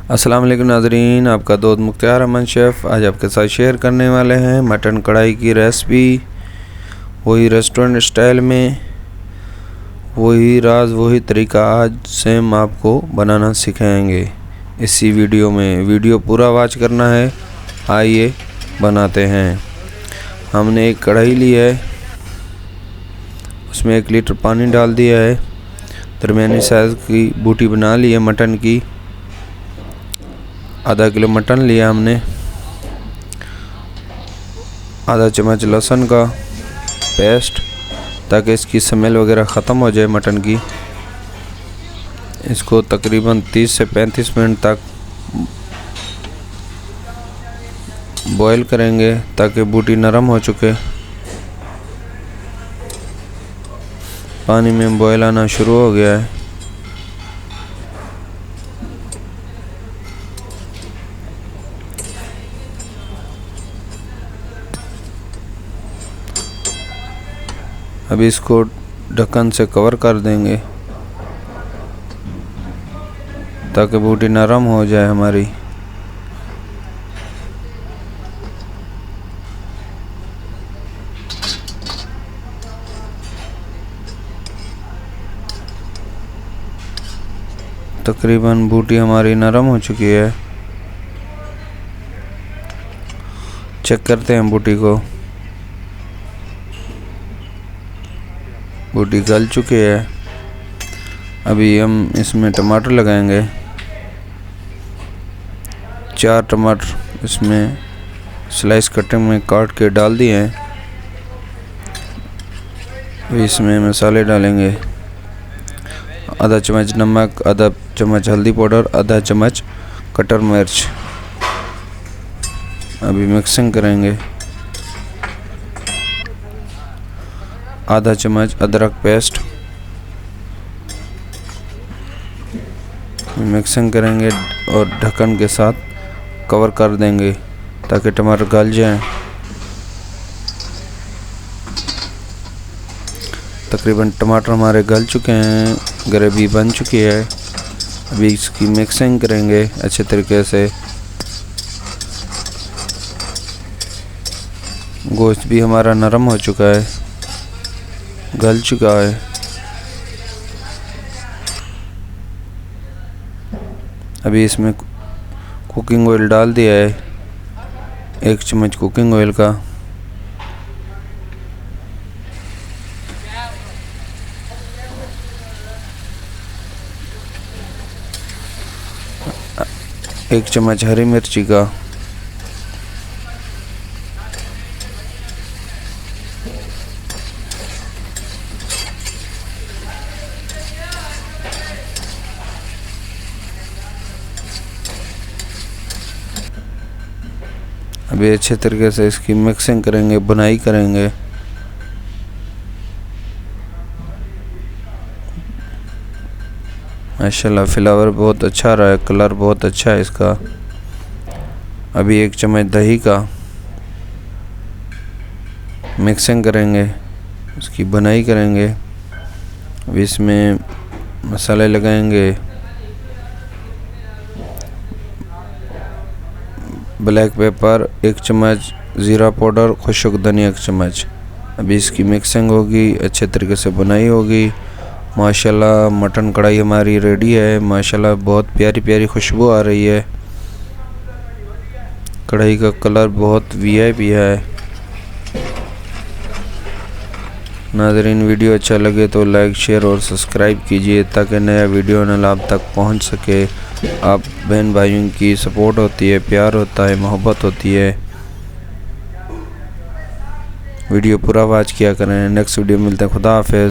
अस्सलाम वालेकुम नाज़रीन, आपका दोस्त मुख्तार अमन शेफ़ आज आपके साथ शेयर करने वाले हैं मटन कढ़ाई की रेसिपी। वही रेस्टोरेंट स्टाइल में, वही राज, वही तरीका आज सेम आपको बनाना सिखाएंगे इसी वीडियो में। वीडियो पूरा वॉच करना है। आइए बनाते हैं। हमने एक कढ़ाई ली है, उसमें 1 लीटर पानी डाल दिया है। दरमियानी साइज़ की बूटी बना ली है मटन की। आधा किलो मटन लिया हमने। आधा चम्मच लहसुन का पेस्ट, ताकि इसकी स्मेल वगैरह ख़त्म हो जाए मटन की। इसको तकरीबन 30 से 35 मिनट तक बॉईल करेंगे ताकि बूटी नरम हो चुके। पानी में बॉईल आना शुरू हो गया है। अभी इसको ढक्कन से कवर कर देंगे ताकि बूटी नरम हो जाए हमारी। तकरीबन बूटी हमारी नरम हो चुकी है। चेक करते हैं बूटी को। बूटी गल चुकी है। अभी हम इसमें टमाटर लगाएंगे। 4 टमाटर इसमें स्लाइस कटिंग में काट के डाल दिए हैं। अभी इसमें मसाले डालेंगे। आधा चम्मच नमक, आधा चम्मच हल्दी पाउडर, आधा चम्मच कटर मिर्च। अभी मिक्सिंग करेंगे। आधा चम्मच अदरक पेस्ट मिक्सिंग करेंगे और ढक्कन के साथ कवर कर देंगे ताकि टमाटर गल जाएं। तकरीबन टमाटर हमारे गल चुके हैं, ग्रेवी बन चुकी है। अभी इसकी मिक्सिंग करेंगे अच्छे तरीके से। गोश्त भी हमारा नरम हो चुका है, गल चुका है। अभी इसमें कुकिंग ऑयल डाल दिया है, 1 चम्मच कुकिंग ऑयल का। एक चम्मच हरी मिर्ची का। अभी अच्छे तरीके से इसकी मिक्सिंग करेंगे, बुनाई करेंगे। माशाल्लाह फ्लेवर बहुत अच्छा रहा है, कलर बहुत अच्छा है इसका। अभी 1 चम्मच दही का मिक्सिंग करेंगे, उसकी बुनाई करेंगे। अभी इसमें मसाले लगाएंगे। ब्लैक पेपर 1 चम्मच, ज़ीरा पाउडर, खुशक धनिया 1 चम्मच। अभी इसकी मिक्सिंग होगी, अच्छे तरीके से बुनाई होगी। माशाल्लाह मटन कढ़ाई हमारी रेडी है। माशाल्लाह बहुत प्यारी प्यारी खुशबू आ रही है। कढ़ाई का कलर बहुत वीआईपी है। नाज़रीन, वीडियो अच्छा लगे तो लाइक, शेयर और सब्सक्राइब कीजिए ताकि नया वीडियो न आप तक पहुंच सके। आप बहन भाइयों की सपोर्ट होती है, प्यार होता है, मोहब्बत होती है। वीडियो पूरा वॉच किया करें। नेक्स्ट वीडियो मिलते हैं। खुदा हाफिज़।